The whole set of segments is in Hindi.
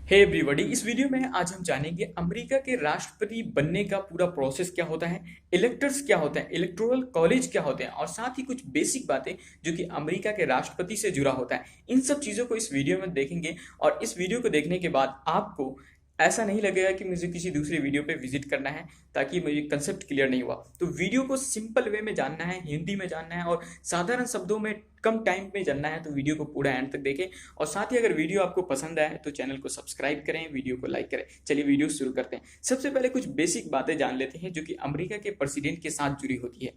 हे एवरीबॉडी, इस वीडियो में आज हम जानेंगे अमेरिका के राष्ट्रपति बनने का पूरा प्रोसेस क्या होता है, इलेक्टर्स क्या होते हैं, इलेक्टोरल कॉलेज क्या होते हैं और साथ ही कुछ बेसिक बातें जो कि अमेरिका के राष्ट्रपति से जुड़ा होता है। इन सब चीज़ों को इस वीडियो में देखेंगे और इस वीडियो को देखने के बाद आपको ऐसा नहीं लगेगा कि मुझे किसी दूसरे वीडियो पे विजिट करना है ताकि मुझे कंसेप्ट क्लियर नहीं हुआ। तो वीडियो को सिंपल वे में जानना है, हिंदी में जानना है और साधारण शब्दों में कम टाइम में जानना है तो वीडियो को पूरा एंड तक देखें। और साथ ही अगर वीडियो आपको पसंद आए तो चैनल को सब्सक्राइब करें, वीडियो को लाइक करें। चलिए वीडियो शुरू करते हैं। सबसे पहले कुछ बेसिक बातें जान लेते हैं जो कि अमेरिका के प्रेसिडेंट के साथ जुड़ी होती है।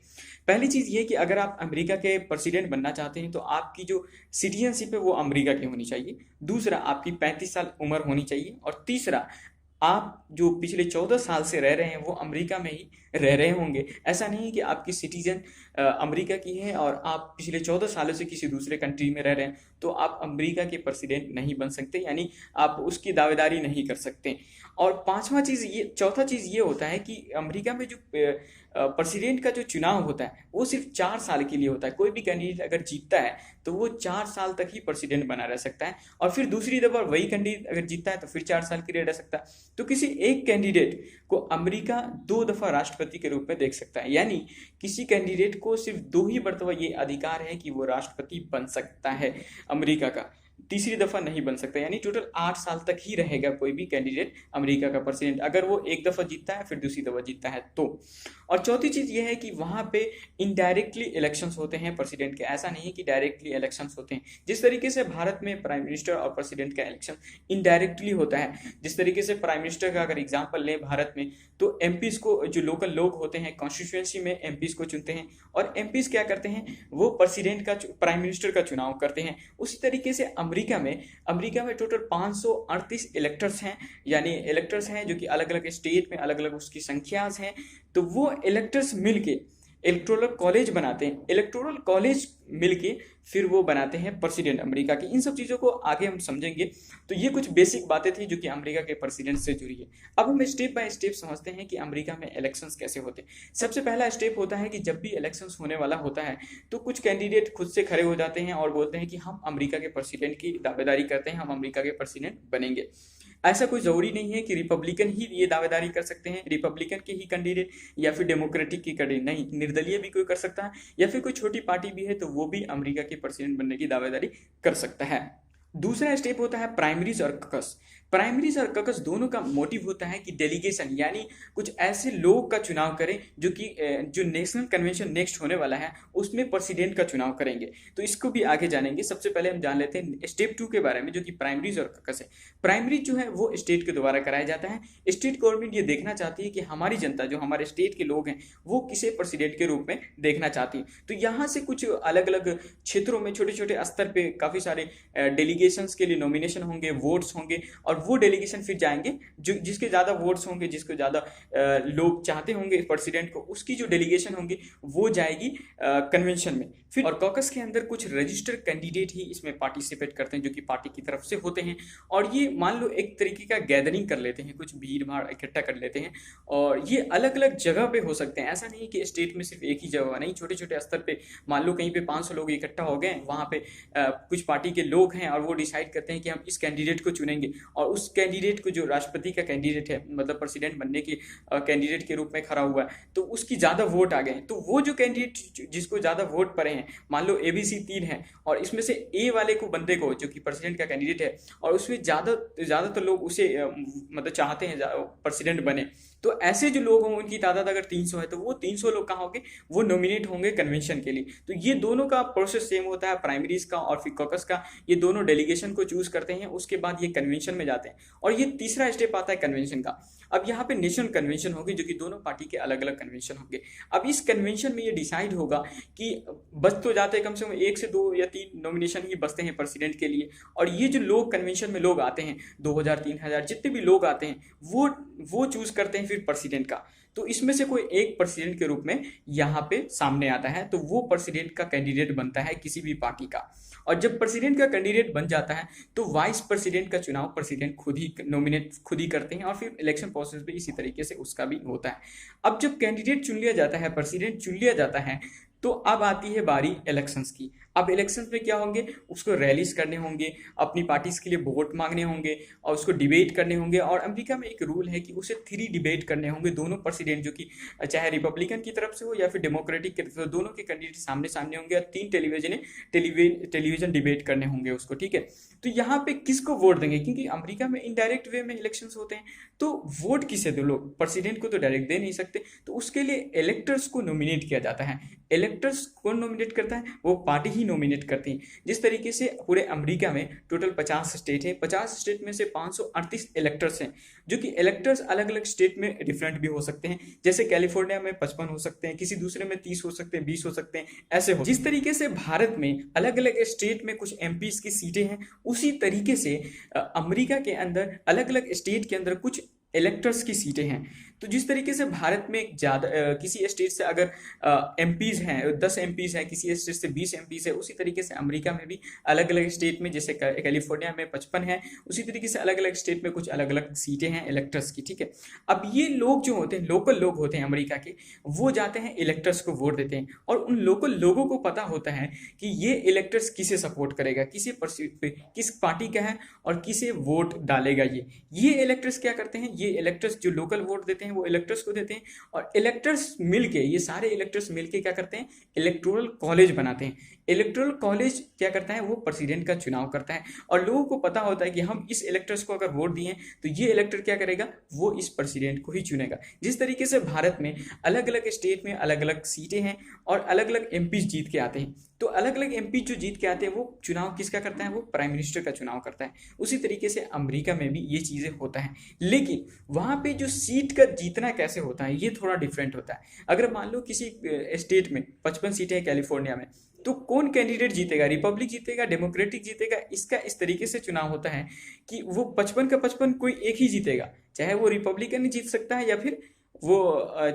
पहली चीज़ ये कि अगर आप अमेरिका के प्रेसिडेंट बनना चाहते हैं तो आपकी जो सिटीजनशिप है वो अमेरिका की होनी चाहिए। दूसरा, आपकी 35 साल उम्र होनी चाहिए। और तीसरा, आप जो पिछले 14 साल से रह रहे हैं वो अमेरिका में ही रह रहे होंगे। ऐसा नहीं है कि आपकी सिटीजन अमेरिका की है और आप पिछले 14 सालों से किसी दूसरे कंट्री में रह रहे हैं तो आप अमेरिका के प्रेसिडेंट नहीं बन सकते, यानी आप उसकी दावेदारी नहीं कर सकते। और चौथा चीज़ ये होता है कि अमेरिका में जो प्रेसिडेंट का जो चुनाव होता है वो सिर्फ 4 साल के लिए होता है। कोई भी कैंडिडेट अगर जीतता है तो वो 4 साल तक ही प्रेसिडेंट बना रह सकता है और फिर दूसरी दफा वही कैंडिडेट अगर जीतता है तो फिर 4 साल के लिए रह सकता है। तो किसी एक कैंडिडेट को अमेरिका 2 दफा राष्ट्रपति के रूप में देख सकता है, यानी किसी कैंडिडेट को सिर्फ 2 ही मर्तबा ये अधिकार है कि वो राष्ट्रपति बन सकता है अमेरिका का, तीसरी दफा नहीं बन सकता। यानी टोटल 8 साल तक ही रहेगा कोई भी कैंडिडेट अमेरिका का प्रेसिडेंट, अगर वो एक दफा जीतता है फिर दूसरी दफा जीतता है तो। और चौथी चीज ये है कि वहां पे इनडायरेक्टली इलेक्शंस होते हैं प्रेसिडेंट के, ऐसा नहीं है कि डायरेक्टली इलेक्शंस होते हैं। जिस तरीके से भारत में प्राइम मिनिस्टर और प्रेसिडेंट का इलेक्शन इनडायरेक्टली होता है, जिस तरीके से प्राइम मिनिस्टर का अगर एग्जाम्पल लें भारत में तो एमपीज को, जो लोकल लोग होते हैं कॉन्स्टिट्यूएंसी में एमपीज को चुनते हैं और एमपीज क्या करते हैं, वो प्रेसिडेंट का, प्राइम मिनिस्टर का चुनाव करते हैं। उसी तरीके से अमेरिका में टोटल 538 इलेक्टर्स हैं, यानी इलेक्टर्स हैं जो कि अलग अलग स्टेट में अलग अलग उसकी संख्याज हैं। तो वो इलेक्टर्स मिलके इलेक्टोरल कॉलेज बनाते हैं, इलेक्टोरल कॉलेज मिलके फिर वो बनाते हैं प्रेसिडेंट अमेरिका की। इन सब चीज़ों को आगे हम समझेंगे। तो ये कुछ बेसिक बातें थी जो कि अमेरिका के प्रेसिडेंट से जुड़ी है। अब हम स्टेप बाय स्टेप समझते हैं कि अमेरिका में इलेक्शंस कैसे होते हैं। सबसे पहला स्टेप होता है कि जब भी इलेक्शंस होने वाला होता है तो कुछ कैंडिडेट खुद से खड़े हो जाते हैं और बोलते हैं कि हम अमेरिका के प्रेसिडेंट की दावेदारी करते हैं, हम अमेरिका के प्रेसिडेंट बनेंगे। ऐसा कोई ज़रूरी नहीं है कि रिपब्लिकन ही ये दावेदारी कर सकते हैं, रिपब्लिकन के ही कैंडिडेट या फिर डेमोक्रेटिक की कैंडिडेट नहीं, निर्दलीय भी कोई कर सकता है या फिर कोई छोटी पार्टी भी है तो वो भी अमेरिका के प्रेसिडेंट बनने की दावेदारी कर सकता है। दूसरा स्टेप होता है प्राइमरीज और कॉकस। प्राइमरीज और कॉकस दोनों का मोटिव होता है कि डेलीगेशन, यानी कुछ ऐसे लोग का चुनाव करें जो कि जो नेशनल कन्वेंशन नेक्स्ट होने वाला है उसमें प्रेसिडेंट का चुनाव करेंगे। तो इसको भी आगे जानेंगे। सबसे पहले हम जान लेते हैं स्टेप 2 के बारे में जो कि प्राइमरीज और कॉकस है। प्राइमरीज जो है वो स्टेट के द्वारा कराया जाता है। स्टेट गवर्नमेंट ये देखना चाहती है कि हमारी जनता, जो हमारे स्टेट के लोग हैं, वो किसे प्रेसिडेंट के रूप में देखना चाहती है। तो यहाँ से कुछ अलग अलग क्षेत्रों में छोटे छोटे स्तर पे काफ़ी सारे डेलीगेशंस के लिए नॉमिनेशन होंगे, वोट्स होंगे और वो डेलीगेशन फिर जाएंगे जो जिसके ज़्यादा वोट्स होंगे, जिसको ज़्यादा लोग चाहते होंगे प्रेसिडेंट को, उसकी जो डेलीगेशन होंगी वो जाएगी कन्वेंशन में। फिर और कॉकस के अंदर कुछ रजिस्टर्ड कैंडिडेट ही इसमें पार्टिसिपेट करते हैं जो कि पार्टी की तरफ से होते हैं और ये मान लो एक तरीके का गैदरिंग कर लेते हैं, कुछ भीड़ भाड़ इकट्ठा कर लेते हैं और ये अलग अलग जगह पे हो सकते हैं। ऐसा नहीं कि स्टेट में सिर्फ एक ही जगह नहीं, छोटे छोटे स्तर पे मान लो कहीं पे 500 लोग इकट्ठा हो गए, वहाँ पे कुछ पार्टी के लोग हैं और वो डिसाइड करते हैं कि हम इस कैंडिडेट को चुनेंगे और उस कैंडिडेट को, जो राष्ट्रपति का कैंडिडेट है, मतलब प्रेसिडेंट बनने के कैंडिडेट के रूप में खड़ा हुआ है, तो उसकी ज़्यादा वोट आ गए तो वो जो कैंडिडेट जिसको ज़्यादा वोट पड़े हैं, मान लो ABC 3 है और इसमें से A वाले को, बंदे को, जो कि प्रेसिडेंट का कैंडिडेट है और उसमें ज़्यादातर लोग उसे मतलब चाहते हैं प्रेसिडेंट बने, तो ऐसे जो लोग हों उनकी तादाद अगर 300 है तो वो 300 लोग कहाँ होंगे, वो नॉमिनेट होंगे कन्वेंशन के लिए। तो ये दोनों का प्रोसेस सेम होता है, प्राइमरीज का और फिर कॉकस का। ये दोनों डेलीगेशन को चूज करते हैं, उसके बाद ये कन्वेंशन में जाते हैं और ये तीसरा स्टेप आता है कन्वेंशन का। अब यहाँ पे नेशनल कन्वेंशन होगी जो कि दोनों पार्टी के अलग अलग कन्वेंशन होंगे। अब इस कन्वेंशन में ये डिसाइड होगा कि बच तो जाते हैं कम से कम 1 से 2 या 3 नॉमिनेशन ही बचते हैं प्रेसिडेंट के लिए और ये जो लोग कन्वेंशन में लोग आते हैं 2000-3000 जितने भी लोग आते हैं वो चूज करते हैं फिर प्रेसिडेंट का। तो इसमें से कोई एक प्रेसिडेंट के रूप में यहाँ पे सामने आता है तो वो प्रेसिडेंट का कैंडिडेट बनता है किसी भी पार्टी का। और जब प्रेसिडेंट का कैंडिडेट बन जाता है तो वाइस प्रेसिडेंट का चुनाव प्रेसिडेंट खुद ही करते हैं और फिर इलेक्शन प्रोसेस भी इसी तरीके से उसका भी होता है। अब जब कैंडिडेट चुन लिया जाता है, प्रेसिडेंट चुन लिया जाता है, तो अब आती है बारी इलेक्शंस की। अब इलेक्शंस में क्या होंगे, उसको रैलीज करने होंगे, अपनी पार्टीज के लिए वोट मांगने होंगे और उसको डिबेट करने होंगे। और अमेरिका में एक रूल है कि उसे 3 डिबेट करने होंगे, दोनों प्रेसिडेंट जो कि चाहे रिपब्लिकन की तरफ से हो या फिर डेमोक्रेटिक की तरफ से, दोनों के कैंडिडेट सामने सामने होंगे और 3 टेलीविजन डिबेट करने होंगे उसको, ठीक है। तो यहाँ पे किसको वोट देंगे, क्योंकि अमेरिका में इनडायरेक्ट वे में इलेक्शंस होते हैं, तो वोट किसे दो, लोग प्रेसिडेंट को तो डायरेक्ट दे नहीं सकते, तो उसके लिए इलेक्टर्स को नॉमिनेट किया जाता है। इलेक्टर्स कौन नॉमिनेट करता है, वो पार्टी ही नॉमिनेट करती है। जिस तरीके से पूरे अमेरिका में टोटल 50 स्टेट है, 50 स्टेट में से 538 इलेक्टर्स हैं, जो कि इलेक्टर्स अलग अलग स्टेट में डिफरेंट भी हो सकते हैं। जैसे कैलिफोर्निया में 55 हो सकते हैं, किसी दूसरे में 30 हो सकते हैं, 20 हो सकते हैं, ऐसे हो। जिस तरीके से भारत में अलग अलग स्टेट में कुछ एमपीज की सीटें हैं, उसी तरीके से अमेरिका के अंदर अलग अलग स्टेट के अंदर कुछ इलेक्टर्स की सीटें हैं। तो जिस तरीके से भारत में ज़्यादा किसी स्टेट से अगर एमपीज हैं 10 एमपीज हैं, किसी स्टेट से 20 एमपीज है, उसी तरीके से अमेरिका में भी अलग अलग स्टेट में, जैसे कैलिफोर्निया में 55 है, उसी तरीके से अलग अलग स्टेट में कुछ अलग अलग सीटें हैं इलेक्टर्स की, ठीक है। अब ये लोग जो होते हैं, लोकल लोग होते हैं अमेरिका के, वो जाते हैं इलेक्टर्स को वोट देते हैं, और उन लोकल लोगों को पता होता है कि ये इलेक्टर्स किसे सपोर्ट करेगा, किस पार्टी का है और किसे वोट डालेगा। ये इलेक्टर्स क्या करते हैं, ये इलेक्टर्स जो लोकल वोट देते हैं वो इलेक्टर्स को देते हैं, और इलेक्टर्स मिलके, ये सारे इलेक्टर्स मिलके क्या करते हैं, इलेक्टोरल कॉलेज बनाते हैं। इलेक्टोरल कॉलेज क्या करता है, वो प्रेसिडेंट का चुनाव करता है, और लोगों को पता होता है कि हम इस इलेक्टर्स को अगर वोट दिए तो ये इलेक्टर क्या करेगा, वो इस प्रेसिडेंट को ही चुनेगा। जिस तरीके से भारत में अलग अलग स्टेट में अलग अलग सीटें हैं और अलग अलग एमपी जीत के आते हैं, तो अलग अलग एमपी जो जीत के आते हैं वो चुनाव किसका करता है, वो प्राइम मिनिस्टर का चुनाव करता है। उसी तरीके से अमेरिका में भी ये चीज़ें होता है, लेकिन वहाँ पे जो सीट का जीतना कैसे होता है ये थोड़ा डिफरेंट होता है। अगर मान लो किसी स्टेट में 55 सीटें हैं कैलिफोर्निया में, तो कौन कैंडिडेट जीतेगा, रिपब्लिक जीतेगा, डेमोक्रेटिक जीतेगा, इसका इस तरीके से चुनाव होता है कि वो 55 का 55 कोई एक ही जीतेगा, चाहे वो रिपब्लिकन जीत सकता है या फिर वो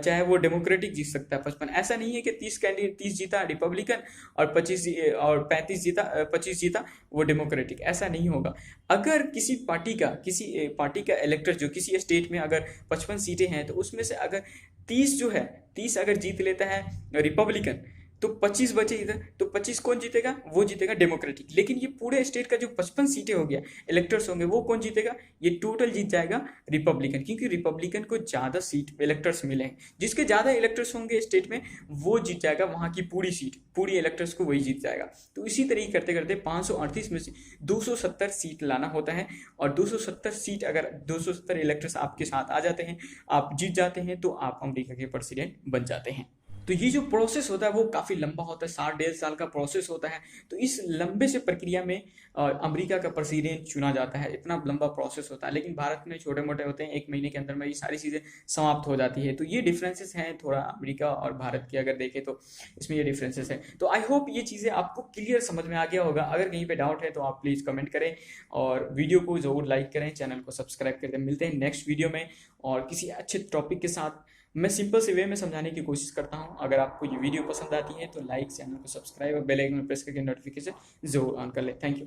चाहे वो डेमोक्रेटिक जीत सकता है 55। ऐसा नहीं है कि 30 कैंडिडेट 30 जीता रिपब्लिकन और 25 और 35 जीता 25 जीता वो डेमोक्रेटिक, ऐसा नहीं होगा। अगर किसी पार्टी का इलेक्टर जो किसी स्टेट में अगर 55 सीटें हैं, तो उसमें से अगर 30 जो है 30 अगर जीत लेता है रिपब्लिकन, तो 25 बचे इधर, तो 25 कौन जीतेगा, वो जीतेगा डेमोक्रेटिक। लेकिन ये पूरे स्टेट का जो 55 सीटें हो गया इलेक्टर्स होंगे, वो कौन जीतेगा, ये टोटल जीत जाएगा रिपब्लिकन, क्योंकि रिपब्लिकन को ज़्यादा सीट इलेक्टर्स मिले हैं। जिसके ज़्यादा इलेक्टर्स होंगे स्टेट में वो जीत जाएगा, वहाँ की पूरी सीट, पूरी इलेक्टर्स को वही जीत जाएगा। तो इसी तरीके करते करते 538 में से 270 सीट लाना होता है, और 270 सीट अगर 270 इलेक्टर्स आपके साथ आ जाते हैं, आप जीत जाते हैं, तो आप अमेरिका के प्रेसिडेंट बन जाते हैं। तो ये जो प्रोसेस होता है वो काफ़ी लंबा होता है, 60-1.5 साल का प्रोसेस होता है। तो इस लंबे से प्रक्रिया में अमेरिका का प्रेसिडेंट चुना जाता है, इतना लंबा प्रोसेस होता है। लेकिन भारत में छोटे मोटे होते हैं, 1 महीने के अंदर में ये सारी चीज़ें समाप्त हो जाती है। तो ये डिफरेंसेस हैं थोड़ा अमेरिका और भारत की अगर देखें तो इसमें ये डिफरेंसेस है। तो आई होप ये चीज़ें आपको क्लियर समझ में आ गया होगा। अगर कहीं पर डाउट है तो आप प्लीज़ कमेंट करें और वीडियो को ज़रूर लाइक करें, चैनल को सब्सक्राइब करें। मिलते हैं नेक्स्ट वीडियो में और किसी अच्छे टॉपिक के साथ। मैं सिंपल से वे में समझाने की कोशिश करता हूं। अगर आपको ये वीडियो पसंद आती है तो लाइक, चैनल को सब्सक्राइब और बेल आइकन प्रेस करके नोटिफिकेशन जरूर ऑन कर ले। Thank you.